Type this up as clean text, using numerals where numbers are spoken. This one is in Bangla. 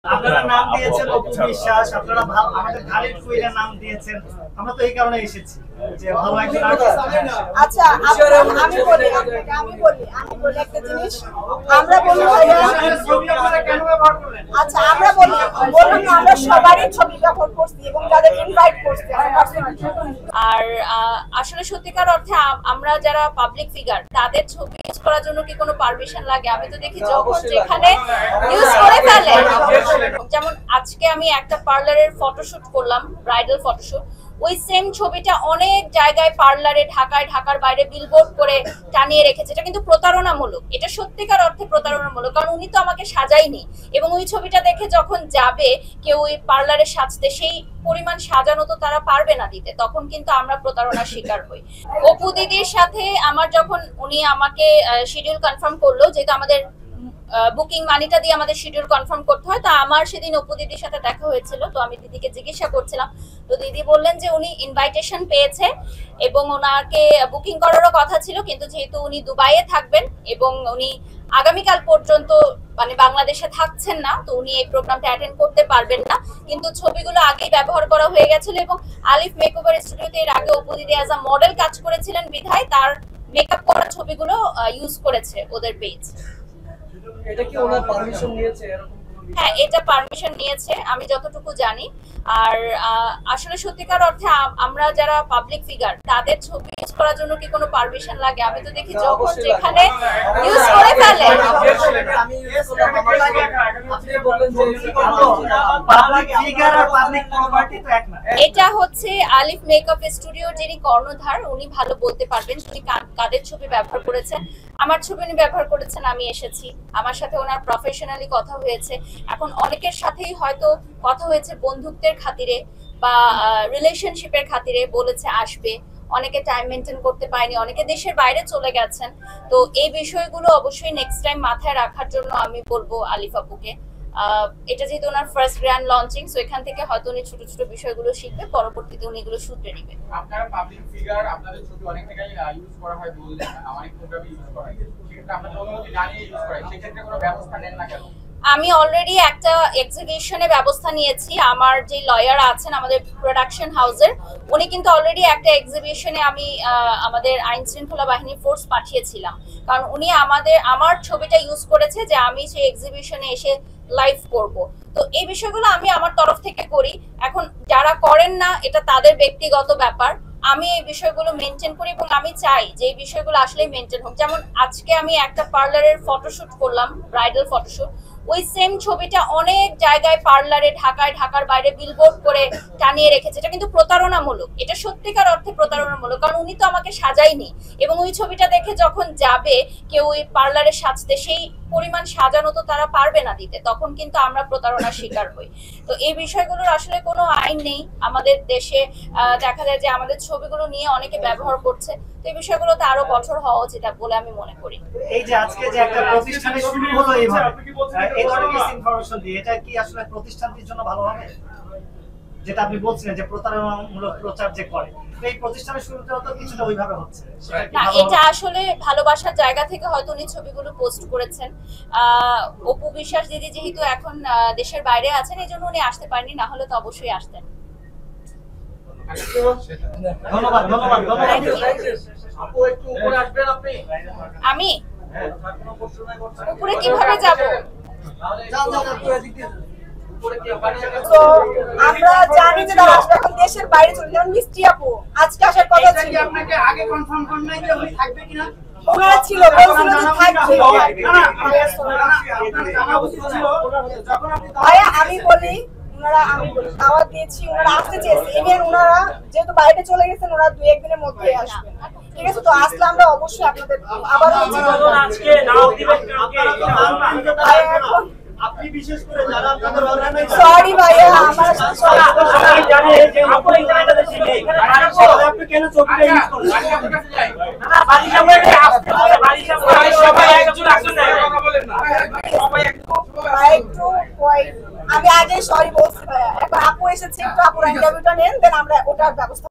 আপনারা নাম দিয়েছেন অপু বিশ্বাস, আপনারা আমাদের খালিদ কুইনের নাম দিয়েছেন। আমরা তো এই কারণে এসেছি যে ভালো একজন আর্টিস্ট। আচ্ছা আমি বলি একটা জিনিস। আমরা বলি কেন ব্যবহার করলেন? আচ্ছা আমরা বললাম আমরা সবারই ছবি ব্যবহার করছি এবং যাদের ইনভাইট করছি। আর আসলে সত্যিকার অর্থে আমরা যারা পাবলিক ফিগার তাদের ছবি ইউজ করার জন্য কি কোনো পারমিশন লাগে? আমি তো দেখি যখন যেখানে ইউজ করে ফেলে। যেমন আজকে আমি একটা পার্লারের ফটোশুট করলাম, ব্রাইডাল ফটোশুট। ওই সেম ছবিটা অনেক জায়গায় পার্লারে, ঢাকার বাইরে বিলবোর্ড করে টানিয়ে রেখেছে। এটা কিন্তু প্রতারণামূলক, এটা সত্যিকার অর্থে প্রতারণামূলক। কারণ উনি তো আমাকে সাজায়নি, এবং ওই ছবিটা দেখে যখন যাবে কেউ ওই পার্লারে সাজতে, সেই পরিমাণ সাজানো তো তারা পারবে না দিতে, তখন কিন্তু আমরা প্রতারণার শিকার হই। অপু দিদির সাথে আমার যখন উনি আমাকে শিডিউল কনফার্ম করলো, যেহেতু আমাদের বুকিং মানিটা দিয়ে আমাদের শিডিউল কনফার্ম করতে হয়, তো আমার সেদিন অপু দিদির সাথে দেখা হয়েছিল। তো আমি দিদিকে জিজ্ঞাসা করছিলাম, তো দিদি বললেন যে উনি ইনভাইটেশন পেয়েছে এবং ওনাকে বুকিং করারও কথা ছিল, কিন্তু যেহেতু উনি দুবাইয়ে থাকবেন এবং উনি আগামীকাল পর্যন্ত মানে বাংলাদেশে থাকছেন না, তো উনি এই প্রোগ্রামটা অ্যাটেন্ড করতে পারবেন না। কিন্তু ছবিগুলো আগেই ব্যবহার করা হয়ে গেছিল, এবং আলিফ মেকওভার স্টুডিওতে এর আগে অপু দিদি অ্যাজ আ মডেল কাজ করেছিলেন বিধায় তার মেকআপ করা ছবিগুলো ইউজ করেছে ওদের পেজ। এটা কি ওনার পারমিশন নিয়েছে এরকম? হ্যাঁ, এটা পারমিশন নিয়েছে আমি যতটুকু জানি। আর আসলে সত্যিকার অর্থে আমরা যারা পাবলিক ফিগার তাদের ছবি ইউজ করার জন্য কি কোনো পারমিশন লাগে? আমি তো দেখি যখন যেখানে ইউজ করে ফেলে। এটা হচ্ছে আলিফ মেকআপ স্টুডিওর যিনি কর্ণধার, উনি ভালো বলতে পারবেন উনি কাদের ছবি ব্যবহার করেছেন। আমার ছবি উনি ব্যবহার করেছেন, আমি এসেছি, আমার সাথে ওনার প্রফেশনালি কথা হয়েছে। এখন অনেকের সাথেই হয়তো কথা হয়েছে বন্ধুত্বের খাতিরে বা রিলেশনশিপের খাতিরে, বলেছে আসবে, অনেকে টাইম মেনটেন করতে পারেনি, অনেকে দেশের বাইরে চলে গেছেন। তো এই বিষয়গুলো অবশ্যই নেক্সট টাইম মাথায় রাখার জন্য আমি বলবো আলিফ আপুকে। এটা যেহেতু ওনার ফার্স্ট গ্র্যান্ড লঞ্চিং, সো এখান থেকে হয়তো উনি ছোট ছোট বিষয়গুলো শিখবে, পরবর্তীতে উনি এগুলো শুধরে নেবে। আপনারা পাবলিক ফিগার, আপনাদের ছবি অনেক জায়গায় ইউজ করা হয়, বললেন অনেক প্রোগ্রামে ইউজ করা হয়, সেক্ষেত্রে আপনাদের অনুমতি জানিয়ে ইউজ করা হয়, সেক্ষেত্রে কোনো ব্যবস্থা নেন না কেন? আমি অলরেডি একটা এক্সিবিশনে ব্যবস্থা নিয়েছি। আমার যে লয়ার আছেন আমাদের প্রোডাকশন হাউসের, উনি কিন্তু অলরেডি একটা এক্সিবিশনে আমি আমাদের আইন শৃঙ্খলা বাহিনীর ফোর্স পাঠিয়েছিলাম, কারণ উনি আমার ছবিটা ইউজ করেছে যে আমি সেই এক্সিবিশনে এসে লাইভ করব। তো এই বিষয়গুলো আমি আমার তরফ থেকে করি। এখন যারা করেন না, এটা তাদের ব্যক্তিগত ব্যাপার। আমি এই বিষয়গুলো মেনটেন করি এবং আমি চাই যে এই বিষয়গুলো আসলেই মেনটেন হোক। যেমন আজকে আমি একটা পার্লারের ফটোশুট করলাম, ব্রাইডাল ফটোশুট। ওই সেম ছবিটা অনেক জায়গায় পার্লারে, ঢাকার বাইরে বিলবোর্ড করে টানিয়ে রেখেছে। এটা কিন্তু প্রতারণামূলক, এটা সত্যিকার অর্থে প্রতারণামূলক। কারণ উনি তো আমাকে সাজায়নি, এবং ওই ছবিটা দেখে যখন যাবে কেউ ওই পার্লারে সাজতে, সেই পরিমাণ সাজানো তো তারা পারবে না দিতে, তখন কিন্তু আমরা প্রতারণার শিকার হই। তো এই বিষয়গুলোর আসলে কোনো আইন নেই আমাদের দেশে। দেখা যায় যে আমাদের ছবিগুলো নিয়ে অনেকে ব্যবহার করছে। তো এই বিষয়গুলোতে আরো কঠোর হওয়া উচিত বলে আমি মনে করি। এই যে আজকে যে একটা প্রতিষ্ঠানে শুরু হলো এইভাবে, এই ধরনের ইনফরমেশন দিয়ে, এটা কি আসলে প্রতিষ্ঠানটির জন্য ভালো হবে? যেটা আপনি বলছিলেন যে প্রতারণামূলক প্রচার যে করে, এই প্রতিষ্ঠানের শুরুতেও তো কিছুটা ওইভাবে হচ্ছে না। এটা আসলে ভালোবাসার জায়গা থেকে হয়তো উনি ছবিগুলো পোস্ট করেছেন। অপু বিশ্বাস দিদি যেহেতু এখন দেশের বাইরে আছেন, এই জন্য উনি আসতে পারেনি, না হলে তো অবশ্যই আসতেন। ধন্যবাদ। আপু একটু উপরে আসবেন আপনি? আমি উপরে কিভাবে যাব? তো আমরা জানি যে তারা আসলে এখন দেশের বাইরে চলে যাবেন। মিষ্টি আপু আজকে আসার কথা ছিল, আপনাকে আগে কনফার্ম করেন নাই যে উনি থাকবে কিনা? ওনারা ছিল, বলছিল যে থাকবে। ভাইয়া আমি বলি দাওয়াত দিয়েছি, ওনারা আসতে চেয়েছে। ইভেন ওনারা যেহেতু বাইরে চলে গেছেন, ওরা 2-1 দিনের মধ্যেই আসবেন। ঠিক আছে, তো আসলে আমরা অবশ্যই আপনাদের আবার আজকে নাও দিবেন আপনি বিশেষ করে যারা আপনাদের অর্গানাইজার। সরি ভাইয়া, আমার সবাই জানে যে আপনি ইন্টারনেটে ছিলেন, এখানে আপনি কেন ছবিটা ইউজ করলেন? না বাড়ি সামনে আসতে হবে, বাড়ি সামনে সবাই একজন আসুন না, কথা বলেন না, সবাই একটু আমি আগে সরি বলছি ভাইয়া। এখন আপু এসেছে, একটু আপুর ইন্টারভিউটা নেন, দেন আমরা ওটার ব্যবস্থা